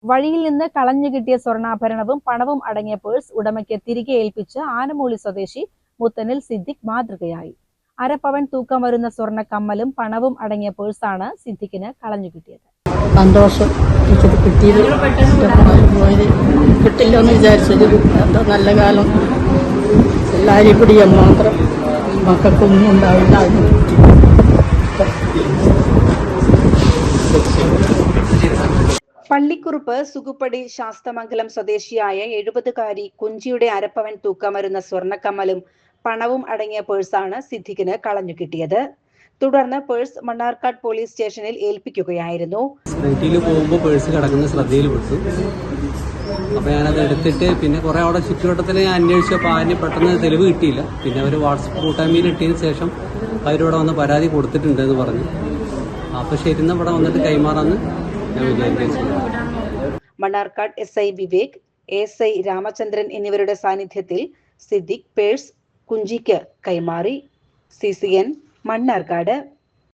വഴിയിൽ നിന്ന് കളഞ്ഞു കിട്ടിയ സ്വർണ്ണാഭരണവും പണവും അടങ്ങിയ പേഴ്സ് ഉടമയ്ക്ക് തിരികെ ഏൽപ്പിച്ച് ആനമൂളി സ്വദേശി മുത്തനിൽ സിദ്ദിഖ് മാതൃകയായി. അരപ്പവൻ തൂക്കം വരുന്ന സ്വർണ്ണ കമ്മലും പണവും അടങ്ങിയ പേഴ്സാണ് സിദ്ദിഖിന് കളഞ്ഞു കിട്ടിയത്. സന്തോഷം, കിട്ടില്ല എന്ന് വിചാരിച്ചത്. എന്താ നല്ല കാലം, എല്ലാവരെയും പിടിയാൻ മാത്രം മക്കൾക്കൊന്നും ഉണ്ടാവില്ല. പള്ളിക്കുറുപ്പ് സുകുപ്പടി ശാസ്തമംഗലം സ്വദേശിയായ 70-കാരി കുഞ്ചിയുടെ അരപ്പവൻ തൂക്കം വരുന്ന സ്വർണ്ണക്കമ്മലും പണവും അടങ്ങിയ പേഴ്സാണ് സിദ്ദിഖിന് കളഞ്ഞു കിട്ടിയത്. തുടർന്ന് പേഴ്സ് മണ്ണാർക്കാട് പോലീസ് സ്റ്റേഷനിൽ ഏൽപ്പിക്കുകയായിരുന്നു. സ്കൂട്ടിയിൽ പോകുമ്പോൾ പേഴ്സ് കിടക്കുന്ന ശ്രദ്ധയിൽപ്പെട്ടു. അപ്പോൾ ഞാനത് എടുത്തിട്ട് പിന്നെ കുറേ അവിടെ ചുറ്റുവട്ടത്തിൽ ഞാൻ അന്വേഷിച്ചപ്പോൾ ആരും പെട്ടെന്ന് തെളിവ് കിട്ടിയില്ല. പിന്നെ അവർ വാട്സപ്പ് കൂട്ടായ്മയിൽ ഇട്ടതിന് ശേഷം അവരിവിടെ വന്ന് പരാതി കൊടുത്തിട്ടുണ്ടെന്ന് പറഞ്ഞു. അപ്പോൾ ശരി ഇവിടെ വന്നിട്ട് കൈമാറാന്ന് ഞാൻ വിചാരിച്ചു. മണ്ണാർക്കാട് SI വിവേക്, ASI രാമചന്ദ്രൻ എന്നിവരുടെ സാന്നിധ്യത്തിൽ സിദ്ദിഖ് പേഴ്സ് കുഞ്ചിക്ക് കൈമാറി. CCN മണ്ണാർക്കാട്.